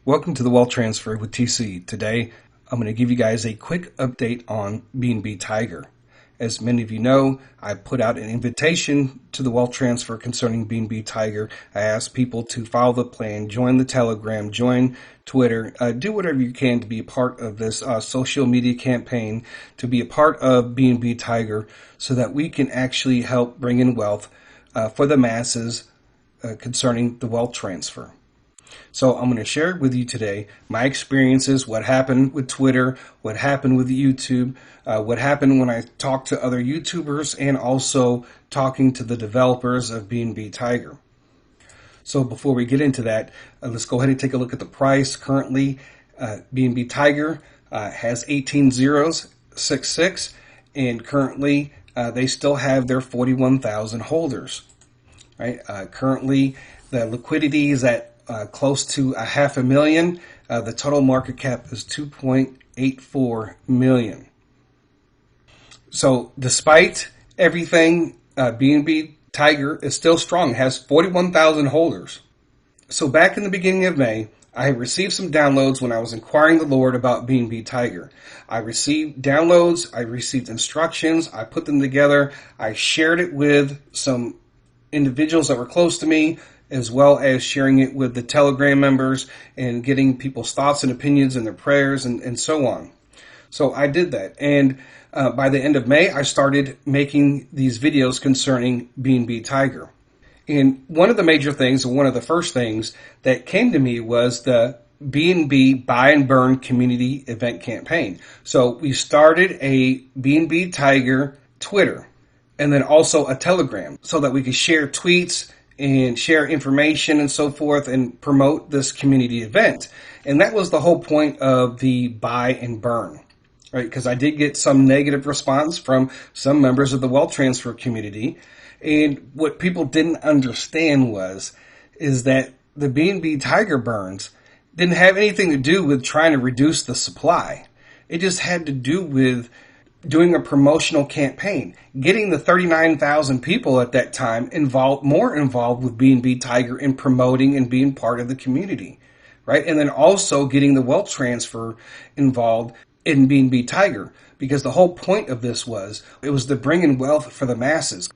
Welcome to the Wealth Transfer with TC. Today, I'm going to give you guys a quick update on BNB Tiger. As many of you know, I put out an invitation to the Wealth Transfer concerning BNB Tiger. I asked people to follow the plan, join the Telegram, join Twitter, do whatever you can to be a part of this social media campaign, to be a part of BNB Tiger, so that we can actually help bring in wealth for the masses concerning the wealth transfer. So I'm going to share with you today my experiences, what happened with Twitter, what happened with YouTube, what happened when I talked to other YouTubers, and also talking to the developers of BNB Tiger. So before we get into that, let's go ahead and take a look at the price. Currently, BNB Tiger has 18,066, and currently they still have their 41,000 holders. Right? Currently, the liquidity is at close to $500,000. The total market cap is 2.84 million. So despite everything, BNB Tiger is still strong, has 41,000 holders. So back in the beginning of May, I received some downloads when I was inquiring the Lord about BNB Tiger. I received downloads, I received instructions, I put them together, I shared it with some individuals that were close to me, as well as sharing it with the Telegram members and getting people's thoughts and opinions and their prayers and so on. So I did that. And by the end of May, I started making these videos concerning BNB Tiger. And one of the major things, or one of the first things that came to me was the BNB Buy and Burn community event campaign. So we started a BNB Tiger Twitter and then also a Telegram so that we could share tweets and share information and so forth and promote this community event. And that was the whole point of the buy and burn, right? Because I did get some negative response from some members of the wealth transfer community. And what people didn't understand is that the BNB Tiger burns didn't have anything to do with trying to reduce the supply. It just had to do with doing a promotional campaign, getting the 39,000 people at that time more involved with BNB Tiger in promoting and being part of the community, right? And then also getting the wealth transfer involved in BNB Tiger, because the whole point of this was to bring in wealth for the masses.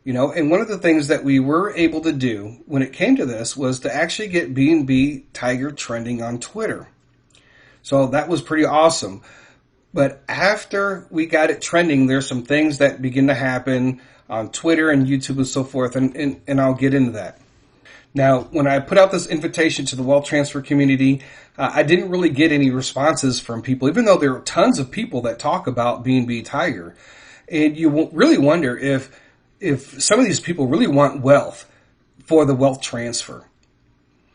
You know, and one of the things that we were able to do when it came to this was to actually get BNB Tiger trending on Twitter. So that was pretty awesome. But after we got it trending, there's some things that begin to happen on Twitter and YouTube and so forth, and I'll get into that. Now, when I put out this invitation to the wealth transfer community, I didn't really get any responses from people, even though there are tons of people that talk about BNB Tiger. And you really wonder if some of these people really want wealth for the wealth transfer.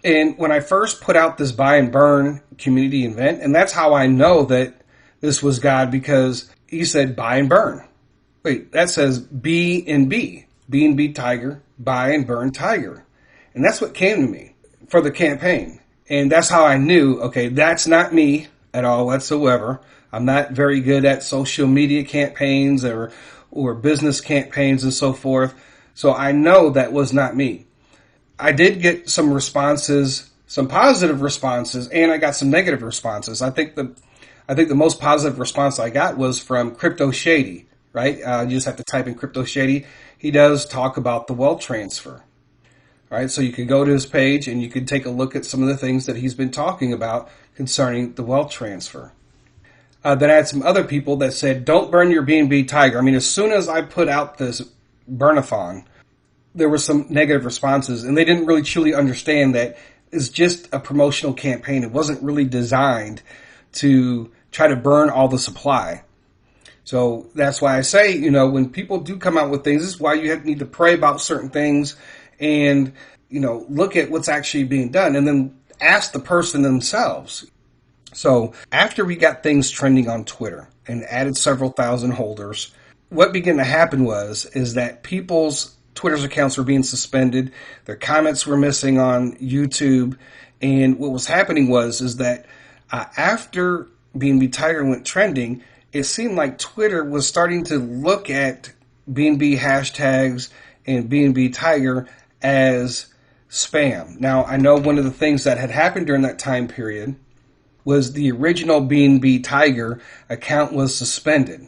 And when I first put out this buy and burn community event, and that's how I know that this was God, because he said buy and burn. Wait, that says BNB Tiger, buy and burn Tiger. And that's what came to me for the campaign. And that's how I knew, okay, that's not me at all whatsoever. I'm not very good at social media campaigns or business campaigns and so forth. So I know that was not me. I did get some responses, some positive responses, and I got some negative responses. I think the most positive response I got was from Crypto Shady, right? You just have to type in Crypto Shady. He does talk about the wealth transfer, right? So you can go to his page and you can take a look at some of the things that he's been talking about concerning the wealth transfer. Then I had some other people that said, don't burn your BNB Tiger. I mean, as soon as I put out this burn-a-thon, there were some negative responses, and they didn't really truly understand that it's just a promotional campaign. It wasn't really designed to try to burn all the supply. So that's why I say, you know, when people do come out with things, this is why you need to pray about certain things and, you know, look at what's actually being done and then ask the person themselves. So after we got things trending on Twitter and added several thousand holders, what began to happen is that people's Twitter's accounts were being suspended, their comments were missing on YouTube, and what was happening is that after BNB Tiger went trending, it seemed like Twitter was starting to look at BNB hashtags and BNB Tiger as spam. Now, I know one of the things that had happened during that time period was the original BNB Tiger account was suspended,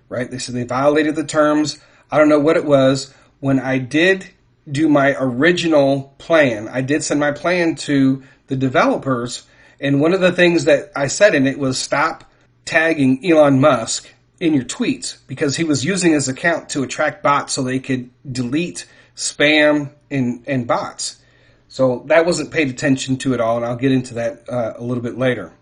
right? They said they violated the terms. I don't know what it was. When I did do my original plan, I did send my plan to the developers, and one of the things that I said in it was stop tagging Elon Musk in your tweets, because he was using his account to attract bots so they could delete spam and bots. So that wasn't paid attention to at all, and I'll get into that a little bit later.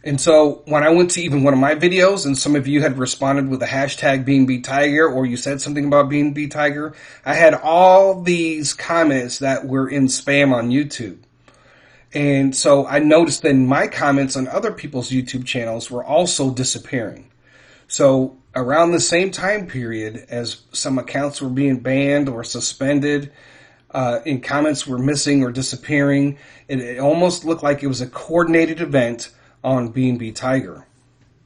And so when I went to even one of my videos, and some of you had responded with the hashtag BNB Tiger, or you said something about BNB Tiger, I had all these comments that were in spam on YouTube. And so I noticed that my comments on other people's YouTube channels were also disappearing. So around the same time period as some accounts were being banned or suspended, and comments were missing or disappearing, it almost looked like it was a coordinated event on BNB Tiger.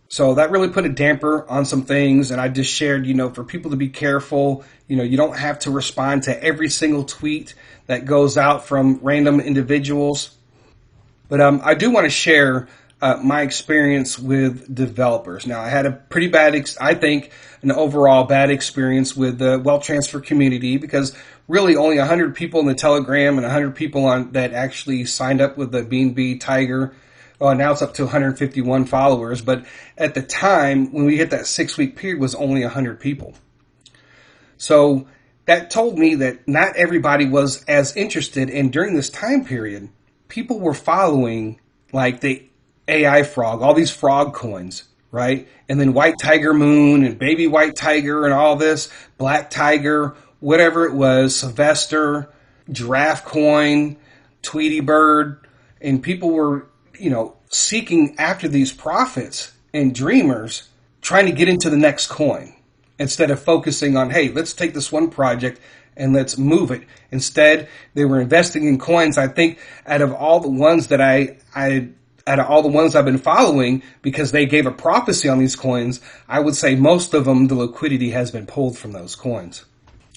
So that really put a damper on some things, and I just shared, for people to be careful. You don't have to respond to every single tweet that goes out from random individuals. But I do want to share my experience with developers. Now, I had a pretty bad, I think, an overall bad experience with the wealth transfer community, because really only 100 people in the Telegram and 100 people that actually signed up with the BNB Tiger. Now it's up to 151 followers, but at the time when we hit that 6-week period was only 100 people. So that told me that not everybody was as interested, and during this time period, people were following like the AI frog, all these frog coins, right? And then White Tiger Moon and Baby White Tiger and all this, Black Tiger, whatever it was, Sylvester, Giraffe Coin, Tweety Bird, and people were, seeking after these profits and dreamers, trying to get into the next coin instead of focusing on, hey, let's take this one project and let's move it. Instead, they were investing in coins. I think out of all the ones that out of all the ones I've been following, because they gave a prophecy on these coins, I would say most of them, the liquidity has been pulled from those coins.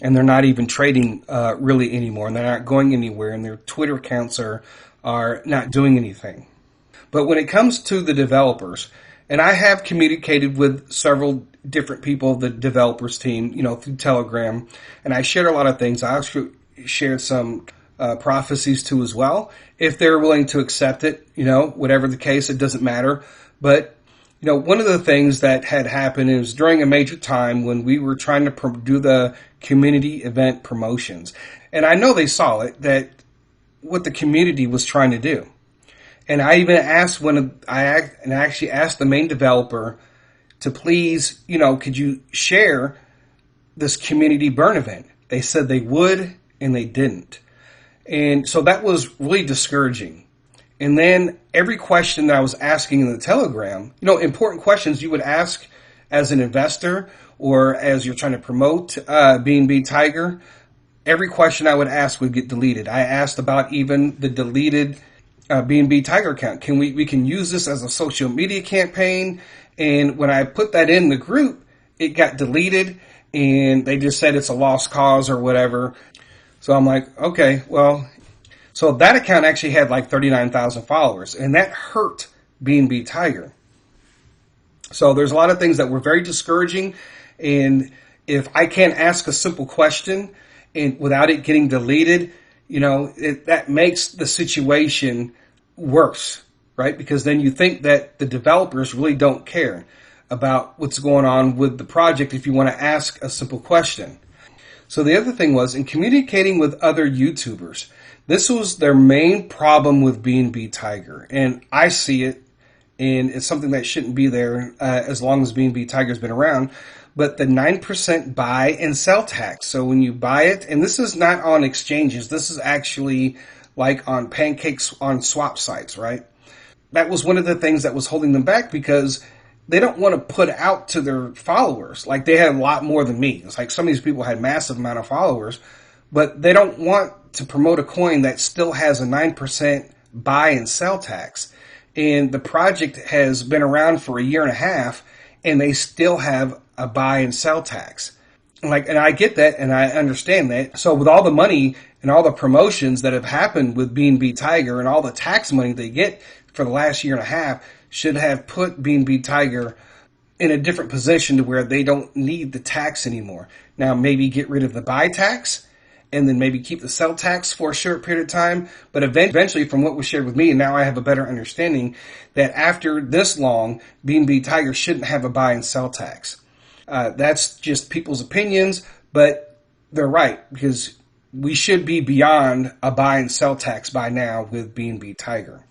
And they're not even trading really anymore, and they're not going anywhere, and their Twitter accounts are not doing anything. But when it comes to the developers, and I have communicated with several different people, the developers team, through Telegram, and I shared a lot of things. I actually shared some prophecies too as well. If they're willing to accept it, whatever the case, it doesn't matter. But, one of the things that had happened is during a major time when we were trying to do the community event promotions. And I know they saw it, that what the community was trying to do. And I even asked I actually asked the main developer to please, could you share this community burn event? They said they would, and they didn't. And so that was really discouraging. And then every question that I was asking in the Telegram, important questions you would ask as an investor or as you're trying to promote BNB Tiger, every question I would ask would get deleted. I asked about even the deleted BNB Tiger account. We can use this as a social media campaign. And when I put that in the group, it got deleted, and they just said it's a lost cause or whatever. So I'm like, okay, well, so that account actually had like 39,000 followers, and that hurt BNB Tiger. So there's a lot of things that were very discouraging. And if I can't ask a simple question and without it getting deleted, that makes the situation worse, right? Because then you think that the developers really don't care about what's going on with the project if you want to ask a simple question. So the other thing was, in communicating with other YouTubers, this was their main problem with BNB Tiger. And I see it, and it's something that shouldn't be there as long as BNB Tiger's been around. But the 9% buy and sell tax. So when you buy it, and this is not on exchanges, this is actually like on Pancakes on swap sites, right? That was one of the things that was holding them back, because they don't want to put out to their followers. Like, they had a lot more than me. It's like some of these people had massive amount of followers, but they don't want to promote a coin that still has a 9% buy and sell tax. And the project has been around for a year and a half, and they still have a buy and sell tax. And I get that and I understand that. So with all the money and all the promotions that have happened with BNB Tiger and all the tax money they get for the last year and a half should have put BNB Tiger in a different position to where they don't need the tax anymore. Now maybe get rid of the buy tax and then maybe keep the sell tax for a short period of time. But eventually, from what was shared with me, and now I have a better understanding, that after this long, BNB Tiger shouldn't have a buy and sell tax. That's just people's opinions, but they're right, because we should be beyond a buy and sell tax by now with BNB Tiger.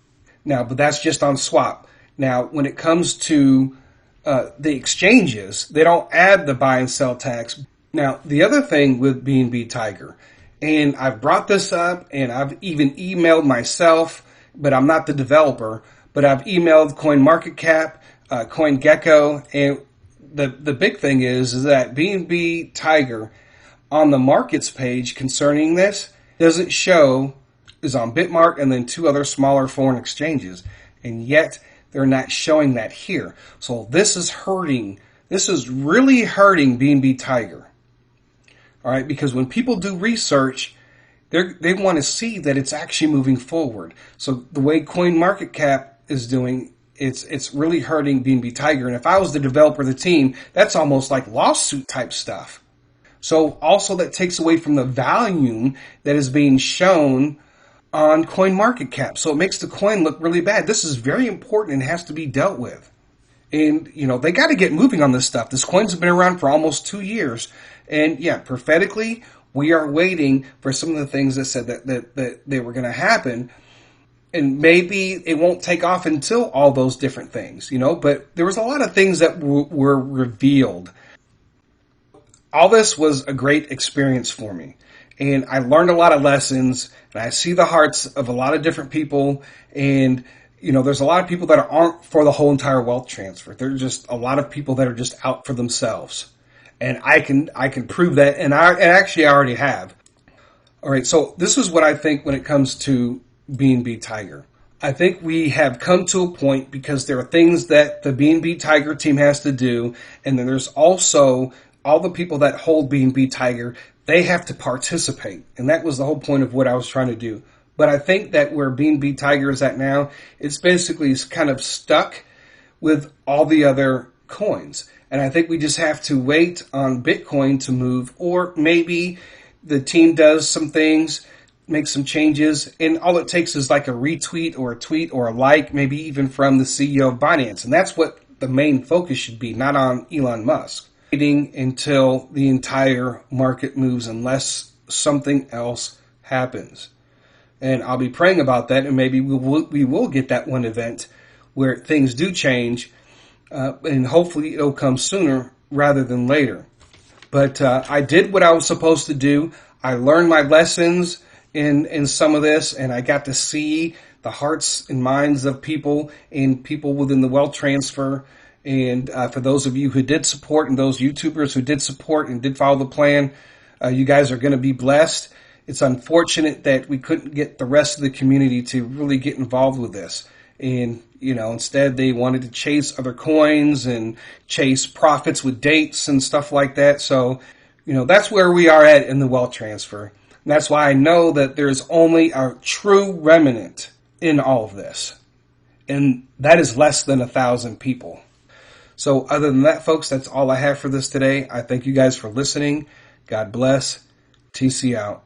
Now, but that's just on swap. Now, when it comes to the exchanges, they don't add the buy and sell tax. Now, the other thing with BNB Tiger, and I've brought this up and I've even emailed myself, but I'm not the developer, but I've emailed CoinMarketCap, CoinGecko, and the big thing is that BNB Tiger on the markets page concerning this doesn't show, is on Bitmart and then 2 other smaller foreign exchanges, and yet they're not showing that here. So this is hurting. This is really hurting BNB Tiger. All right, because when people do research, they want to see that it's actually moving forward. So the way CoinMarketCap is doing, it's really hurting BNB Tiger. And if I was the developer of the team, that's almost like lawsuit type stuff. So also that takes away from the volume that is being shown on CoinMarketCap. So it makes the coin look really bad. This is very important and has to be dealt with. And, they got to get moving on this stuff. This coin's been around for almost 2 years. And yeah, prophetically, we are waiting for some of the things that said that they were going to happen. And maybe it won't take off until all those different things, but there was a lot of things that were revealed. All this was a great experience for me. And I learned a lot of lessons, and I see the hearts of a lot of different people. And, there's a lot of people that aren't for the whole entire wealth transfer. There's just a lot of people that are just out for themselves. And I can prove that, and I already have. All right, so this is what I think when it comes to BNB Tiger. I think we have come to a point because there are things that the BNB Tiger team has to do, and then there's also all the people that hold BNB Tiger, they have to participate. And that was the whole point of what I was trying to do. But I think that where BNB Tiger is at now, it's basically kind of stuck with all the other coins. And I think we just have to wait on Bitcoin to move, or maybe the team does some things, makes some changes, and all it takes is like a retweet or a tweet or a like, maybe even from the CEO of Binance. And that's what the main focus should be, not on Elon Musk. Waiting until the entire market moves unless something else happens. And I'll be praying about that, and maybe we will get that one event where things do change, and hopefully it'll come sooner rather than later. But I did what I was supposed to do. I learned my lessons in some of this, and I got to see the hearts and minds of people and people within the wealth transfer. And for those of you who did support and those YouTubers who did support and did follow the plan, you guys are going to be blessed. It's unfortunate that we couldn't get the rest of the community to really get involved with this. And, instead they wanted to chase other coins and chase profits with dates and stuff like that. So, that's where we are at in the wealth transfer. And that's why I know that there's only a true remnant in all of this. And that is less than 1,000 people. So other than that, folks, that's all I have for this today. I thank you guys for listening. God bless. TC out.